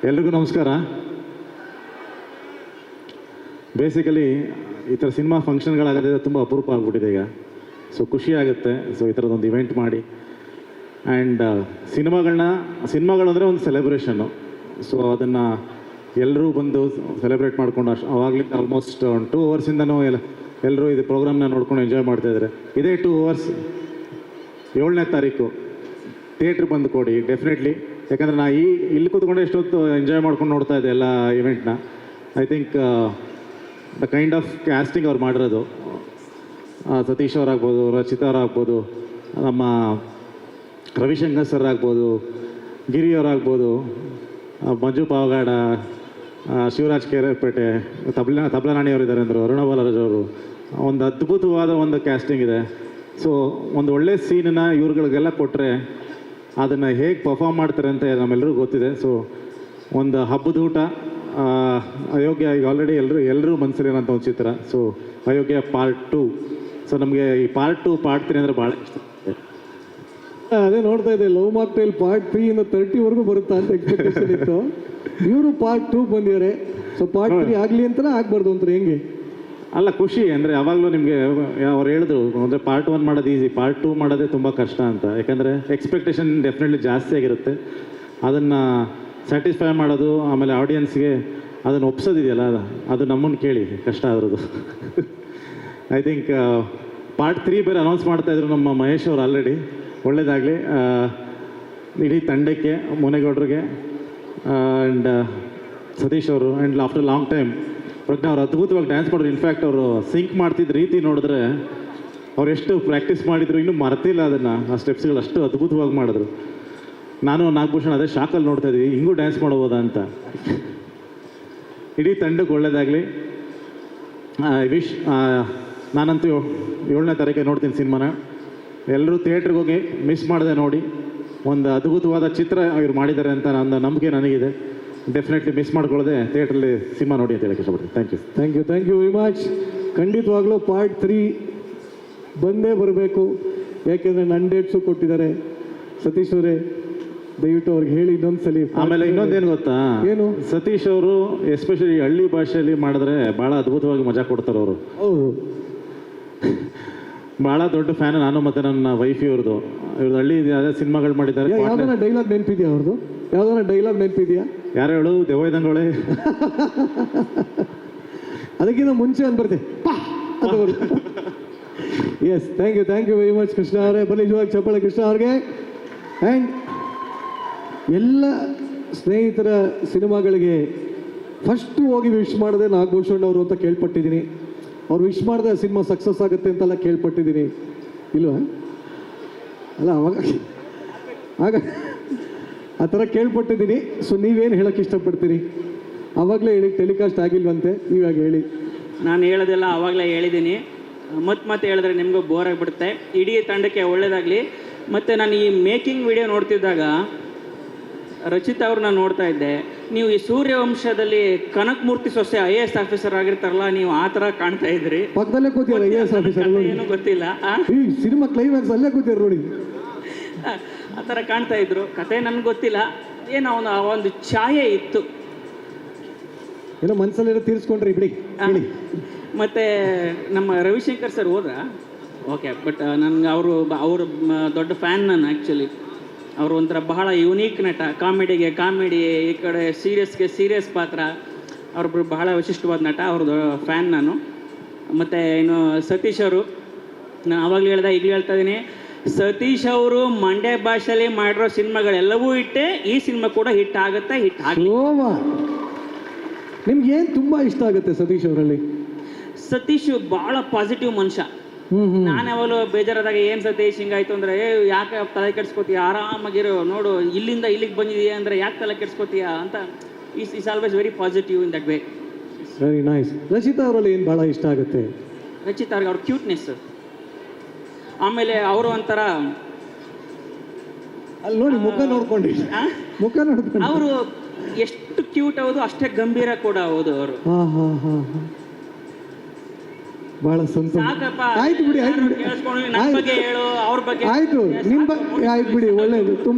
ಎಲ್ರಿಗೂ ನಮಸ್ಕಾರ. ಬೇಸಿಕಲಿ ಈ ಥರ ಸಿನಿಮಾ ಫಂಕ್ಷನ್ಗಳಾಗೋದೇ ತುಂಬ ಅಪರೂಪ ಆಗಿಬಿಟ್ಟಿದೆ ಈಗ. ಸೊ ಖುಷಿ ಆಗುತ್ತೆ. ಸೊ ಈ ಥರದೊಂದು ಇವೆಂಟ್ ಮಾಡಿ ಆ್ಯಂಡ್ ಸಿನಿಮಾಗಳು ಅಂದರೆ ಒಂದು ಸೆಲೆಬ್ರೇಷನ್ನು. ಸೊ ಅದನ್ನು ಎಲ್ಲರೂ ಬಂದು ಸೆಲೆಬ್ರೇಟ್ ಮಾಡ್ಕೊಂಡು ಅವಾಗಲಿಂದ ಆಲ್ಮೋಸ್ಟ್ ಒಂದು 2 ಅವರ್ಸಿಂದನೂ ಎಲ್ಲರೂ ಇದು ಪ್ರೋಗ್ರಾಮ್ನ ನೋಡ್ಕೊಂಡು ಎಂಜಾಯ್ ಮಾಡ್ತಾಯಿದ್ದಾರೆ. ಇದೇ 2 ಅವರ್ಸ್ 7ನೇ ತಾರೀಕು ಥಿಯೇಟ್ರ್ ಬಂದು ಕೊಡಿ ಡೆಫಿನೆಟ್ಲಿ. ಯಾಕಂದರೆ ನಾ ಇಲ್ಲಿ ಕೂತ್ಕೊಂಡು ಎಷ್ಟೊತ್ತು ಎಂಜಾಯ್ ಮಾಡ್ಕೊಂಡು ನೋಡ್ತಾ ಇದ್ದೆ ಎಲ್ಲ ಇವೆಂಟ್ನ. I think the kind of casting ಅವ್ರು ಮಾಡಿರೋದು, ಸತೀಶ್ ಅವರಾಗ್ಬೋದು, ರಚಿತಾ ಅವರಾಗ್ಬೋದು, ನಮ್ಮ ರವಿಶಂಕರ್ ಸರ್ ಆಗ್ಬೋದು, ಗಿರಿ ಅವರಾಗ್ಬೋದು, ಮಂಜು ಪಾವಗಾಡ, ಶಿವರಾಜ್ ಕೇರಪೇಟೆ, ತಬ್ಲನಾಣಿಯವರು ಇದ್ದಾರೆ ಅಂದರು, ಅರುಣ ಬಾಲರಾಜ್ ಅವರು. ಒಂದು ಅದ್ಭುತವಾದ ಒಂದು ಕ್ಯಾಸ್ಟಿಂಗ್ ಇದೆ. ಸೊ ಒಂದು ಒಳ್ಳೆ ಸೀನನ್ನ ಇವ್ರುಗಳಿಗೆಲ್ಲ ಕೊಟ್ಟರೆ ಅದನ್ನು ಹೇಗೆ ಪರ್ಫಾರ್ಮ್ ಮಾಡ್ತಾರೆ ಅಂತ ನಮ್ಮೆಲ್ಲರಿಗೂ ಗೊತ್ತಿದೆ. ಸೊ ಒಂದು ಹಬ್ಬದ ಊಟ, ಅಯೋಗ್ಯ ಈಗ ಆಲ್ರೆಡಿ ಎಲ್ಲರೂ ಮನಸ್ಸಲ್ಲಿರೋಂಥ ಒಂದು ಚಿತ್ರ. ಸೊ ಅಯೋಗ್ಯ ಪಾರ್ಟ್ 2. ಸೊ ನಮಗೆ ಈ ಪಾರ್ಟ್ 2 ಪಾರ್ಟ್ 3 ಅಂದರೆ ಭಾಳ ಇಷ್ಟ. ಅದೇ ನೋಡ್ತಾ ಇದೆ, ಲವ್ ಮಾಕ್ಟೈಲ್ ಪಾರ್ಟ್ 3 ಇಂದ 30ವರೆಗೂ ಬರುತ್ತಾ ಅಂತ ಎಕ್ಸ್ಪೆಕ್ಟೇಷನ್ ಇತ್ತು. ಇವರು ಪಾರ್ಟ್ 2 ಬಂದಿದ್ದಾರೆ. ಸೊ ಪಾರ್ಟ್ 3 ಆಗಲಿ ಅಂತಲೇ ಆಗ್ಬಾರ್ದು ಅಂತ ಹೆಂಗೆ? ಅಲ್ಲ, ಖುಷಿ ಅಂದರೆ ಯಾವಾಗಲೂ ನಿಮಗೆ ಅವ್ರು ಹೇಳಿದ್ರು ಅಂದರೆ ಪಾರ್ಟ್ 1 ಮಾಡೋದು ಈಸಿ, ಪಾರ್ಟ್ 2 ಮಾಡೋದೇ ತುಂಬ ಕಷ್ಟ ಅಂತ. ಯಾಕಂದರೆ ಎಕ್ಸ್ಪೆಕ್ಟೇಷನ್ ಡೆಫಿನೆಟ್ಲಿ ಜಾಸ್ತಿ ಆಗಿರುತ್ತೆ. ಅದನ್ನು ಸ್ಯಾಟಿಸ್ಫೈ ಮಾಡೋದು, ಆಮೇಲೆ ಆಡಿಯನ್ಸ್ಗೆ ಅದನ್ನು ಒಪ್ಸೋದಿದೆಯಲ್ಲ, ಅದು ನಮ್ಮನ್ನು ಕೇಳಿ ಕಷ್ಟ ಆದ್ರದ್ದು. ಐ ಥಿಂಕ್ ಪಾರ್ಟ್ 3 ಬೇರೆ ಅನೌನ್ಸ್ ಮಾಡ್ತಾಯಿದ್ರು ನಮ್ಮ ಮಹೇಶ್ ಅವರು ಆಲ್ರೆಡಿ. ಒಳ್ಳೆಯದಾಗಲಿ ಇಡೀ ತಂಡಕ್ಕೆ, ಮುನೇಗೌಡರಿಗೆ ಆ್ಯಂಡ್ ಸತೀಶ್ ಅವರು. ಆ್ಯಂಡ್ ಆಫ್ಟರ್ ಲಾಂಗ್ ಟೈಮ್ ಪ್ರಜ್ಞಾ ಅವ್ರು ಅದ್ಭುತವಾಗಿ ಡ್ಯಾನ್ಸ್ ಮಾಡಿದ್ರು. ಇನ್ಫ್ಯಾಕ್ಟ್ ಅವರು ಸಿಂಕ್ ಮಾಡ್ತಿದ್ದ ರೀತಿ ನೋಡಿದ್ರೆ ಅವ್ರು ಎಷ್ಟು ಪ್ರಾಕ್ಟೀಸ್ ಮಾಡಿದ್ರು, ಇನ್ನೂ ಮರ್ತಿಲ್ಲ ಅದನ್ನು. ಆ ಸ್ಟೆಪ್ಸ್ಗಳು ಅಷ್ಟು ಅದ್ಭುತವಾಗಿ ಮಾಡಿದ್ರು. ನಾನು ನಾಗಭೂಷಣ್ ಅದೇ ಶಾಕಲ್ಲಿ ನೋಡ್ತಾ ಇದ್ದೀವಿ, ಹಿಂಗೂ ಡ್ಯಾನ್ಸ್ ಮಾಡ್ಬೋದಾ ಅಂತ. ಇಡೀ ತಂಡಕ್ಕೆ ಒಳ್ಳೆಯದಾಗಲಿ. ವಿಶ್ ನಾನಂತೂ 7ನೇ ತಾರೀಕಿಗೆ ನೋಡ್ತೀನಿ ಸಿನಿಮಾನ. ಎಲ್ಲರೂ ಥಿಯೇಟ್ರಿಗೆ ಹೋಗಿ ಮಿಸ್ ಮಾಡದೆ ನೋಡಿ. ಒಂದು ಅದ್ಭುತವಾದ ಚಿತ್ರ ಇವ್ರು ಮಾಡಿದ್ದಾರೆ ಅಂತ ನನ್ನ ನಂಬಿಕೆ ನನಗಿದೆ. ಡೆಫಿನೆಟ್ಲಿ ಮಿಸ್ ಮಾಡ್ಕೊಳ್ಳದೆ ಥಿಯೇಟ್ರಲ್ಲಿ ಸಿನಿಮಾ ನೋಡಿ ಅಂತ ಹೇಳಕ್ಕೆ ಇಷ್ಟಪಡ್ತೀನಿ. Thank you very much. ಖಂಡಿತವಾಗ್ಲೂ ಪಾರ್ಟ್ 3 ಬಂದೇ ಬರಬೇಕು. ಯಾಕೆಂದರೆ ನನ್ನ ಡೇಟ್ಸು ಕೊಟ್ಟಿದ್ದಾರೆ ಸತೀಶ್ ಅವರೇ. ದಯವಿಟ್ಟು ಅವ್ರಿಗೆ ಹೇಳಿ ಇನ್ನೊಂದ್ಸಲಿ. ಆಮೇಲೆ ಇನ್ನೊಂದೇನು ಗೊತ್ತಾ, ಏನು? ಸತೀಶ್ ಅವರು ಎಸ್ಪೆಷಲಿ ಹಳ್ಳಿ ಭಾಷೆಯಲ್ಲಿ ಮಾಡಿದ್ರೆ ಭಾಳ ಅದ್ಭುತವಾಗಿ ಮಜಾ ಕೊಡ್ತಾರೆ ಅವರು. ಹೌದು, ಭಾಳ ದೊಡ್ಡ ಫ್ಯಾನ್ ನಾನು ಮತ್ತು ನನ್ನ ವೈಫ್ ಇವ್ರದ್ದು ಹಳ್ಳಿ ಯಾವುದೇ ಸಿನಿಮಾಗಳು ಮಾಡಿದ್ದಾರೆ. ಯಾವ್ದಾರ ಡೈಲಾಗ್ ನೆನಪಿದೆಯಾ ಅವ್ರದ್ದು? ಯಾವ್ದಾರ ಡೈಲಾಗ್ ನೆನಪಿದೆಯಾ? ಯಾರು ಹೇಳು? ದೆವ್ವದಂಗೊಳೆ. ಅದಕ್ಕಿಂತ ಮುಂಚೆ ಅಂತ ಬರ್ತೆ ಅಂತ ಬರುತ್ತೆ. Yes, thank you very much Krishna ಅವರೇ. ಬನ್ನಿ ನಿಜವಾಗಿ ಚಪ್ಪಾಳೆ ಕೃಷ್ಣ ಅವ್ರಿಗೆ. ಆ್ಯಂಡ್ ಎಲ್ಲ ಸ್ನೇಹಿತರ ಸಿನಿಮಾಗಳಿಗೆ ಫಸ್ಟು ಹೋಗಿ ವಿಶ್ ಮಾಡಿದೆ ನಾಗಭೂಷಣ್ ಅವರು ಅಂತ ಕೇಳ್ಪಟ್ಟಿದ್ದೀನಿ. ಅವ್ರು ವಿಶ್ ಮಾಡಿದೆ ಸಿನಿಮಾ ಸಕ್ಸಸ್ ಆಗುತ್ತೆ ಅಂತೆಲ್ಲ ಕೇಳ್ಪಟ್ಟಿದ್ದೀನಿ. ಇಲ್ವಾ? ಅಲ್ಲ, ಆಗ ಆ ಥರ ಕೇಳ್ಪಟ್ಟಿದ್ದೀನಿ. ಸೊ ನೀವೇನು ಹೇಳೋಕ್ಕೆ ಇಷ್ಟಪಡ್ತೀರಿ? ಆವಾಗಲೇ ಹೇಳಿ, ಟೆಲಿಕಾಸ್ಟ್ ಆಗಿಲ್ವಂತೆ, ನೀವಾಗ ಹೇಳಿ. ನಾನು ಹೇಳೋದೆಲ್ಲ ಆವಾಗಲೇ ಹೇಳಿದ್ದೀನಿ. ಮತ್ತೆ ಹೇಳಿದ್ರೆ ನಿಮಗೂ ಬೋರ್ ಆಗಿಬಿಡುತ್ತೆ. ಇಡೀ ತಂಡಕ್ಕೆ ಒಳ್ಳೆಯದಾಗಲಿ. ಮತ್ತು ನಾನು ಈ ಮೇಕಿಂಗ್ ವಿಡಿಯೋ ನೋಡ್ತಿದ್ದಾಗ ರಚಿತಾ ಅವ್ರನ್ನ ನೋಡ್ತಾ ಇದ್ದೆ. ನೀವು ಈ ಸೂರ್ಯವಂಶದಲ್ಲಿ ಕನಕಮೂರ್ತಿ ಸೊಸೆ IAS ಆಫೀಸರ್ ಆಗಿರ್ತಾರಲ್ಲ, ನೀವು ಆ ಥರ ಕಾಣ್ತಾ ಇದ್ರಿ. ಪಕ್ಕದಲ್ಲೇ ಕೂತಿಯಲ್ಲ IAS ಆಫೀಸರ್. ಏನೂ ಗೊತ್ತಿಲ್ಲ, ಈ ಸಿನಿಮಾ ಕ್ಲೈಮ್ಯಾಕ್ಸ್ ಅಲ್ಲೇ ಕೂತಿದ್ರು ನೋಡಿ. ಆ ಥರ ಕಾಣ್ತಾ ಇದ್ರು. ಕತೆ ನನಗೆ ಗೊತ್ತಿಲ್ಲ, ಏನೋ ಒಂದು ಛಾಯೆ ಇತ್ತು. ಏನೋ ಮನಸ್ಸಲ್ಲೇನೋ ತೀರಿಸ್ಕೊಂಡ್ರಿ ಬಿಡಿ. ಮತ್ತು ನಮ್ಮ ರವಿಶಂಕರ್ ಸರ್ ಹೋದ್ರ ಓಕೆ. ಬಟ್ ನನಗೆ ಅವರು ದೊಡ್ಡ ಫ್ಯಾನ್ ನಾನು ಆ್ಯಕ್ಚುಲಿ. ಅವರು ಒಂಥರ ಬಹಳ ಯುನೀಕ್ ನಟ. ಕಾಮಿಡಿಗೆ ಕಾಮಿಡಿ, ಈ ಕಡೆ ಸೀರಿಯಸ್ಗೆ ಸೀರಿಯಸ್ ಪಾತ್ರ. ಅವ್ರೊಬ್ರು ಬಹಳ ವಿಶಿಷ್ಟವಾದ ನಟ. ಅವ್ರದ್ದು ಫ್ಯಾನ್ ನಾನು. ಮತ್ತು ಇನ್ನು ಸತೀಶ್ ಅವರು, ನಾನು ಆವಾಗಲೂ ಹೇಳ್ದೆ, ಈಗಲೂ ಹೇಳ್ತಾ ಇದ್ದೀನಿ, ಸತೀಶ್ ಅವರು ಮಂಡ್ಯ ಭಾಷೆಯಲ್ಲಿ ಮಾಡಿರೋ ಸಿನಿಮಾಗಳೆಲ್ಲವೂ ಹಿಟ್ಟೆ. ಈ ಸಿನಿಮಾ ಕೂಡ ಹಿಟ್ ಆಗುತ್ತೆ, ಹಿಟ್ ಆಗಲಿ. ನಿಮ್ಗೆ ಏನು ತುಂಬ ಇಷ್ಟ ಆಗುತ್ತೆ ಸತೀಶ್ ಅವರಲ್ಲಿ? ಸತೀಶ್ ಭಾಳ ಪಾಸಿಟಿವ್ ಮನುಷ್ಯ. ನಾನು ಯಾವಾಗಲೂ ಬೇಜಾರಾದಾಗ ಏನು ಸತೀಶ್ ಹಿಂಗಾಯ್ತು ಅಂದರೆ, ಯಾಕೆ ತಲೆ ಕೆಡ್ಸ್ಕೊತೀಯ, ಆರಾಮಾಗಿರೋ, ನೋಡು ಇಲ್ಲಿಂದ ಇಲ್ಲಿಗೆ ಬಂದಿದೆಯಾ ಅಂದರೆ ಯಾಕೆ ತಲೆ ಕೆಡ್ಸ್ಕೊತೀಯ ಅಂತ. Is always very positive in that way. Very nice. Rachita ಅವರಲ್ಲಿ ಏನು ಭಾಳ ಇಷ್ಟ ಆಗುತ್ತೆ? ರಚಿತಾ ಅವ್ರಿಗೆ ಅವ್ರ ಕ್ಯೂಟ್ನೆಸ್. ಆಮೇಲೆ ಅವರು ಒಂಥರ ಅಲ್ಲಿ ನೋಡಿ, ಮುಖ ನೋಡ್ಕೊಂಡು ಅವರು ಎಷ್ಟು ಕ್ಯೂಟ್ ಹೌದು, ಅಷ್ಟೇ ಗಂಭೀರ ಕೂಡ ಹೌದು ಅವರು. ಬಹಳ ಸಂತೋಷ. ಆಯ್ತು ಬಿಡಿ, ಕೇಳಿಸ್ಕೊಂಡು ನನ್ನ ಬಗ್ಗೆ ಹೇಳು, ಅವ್ರ ಬಗ್ಗೆ ಆಯ್ತು, ನಿಮ್ಮ ಬಗ್ಗೆ ಆಯ್ತು ಬಿಡಿ, ಒಳ್ಳೇದು.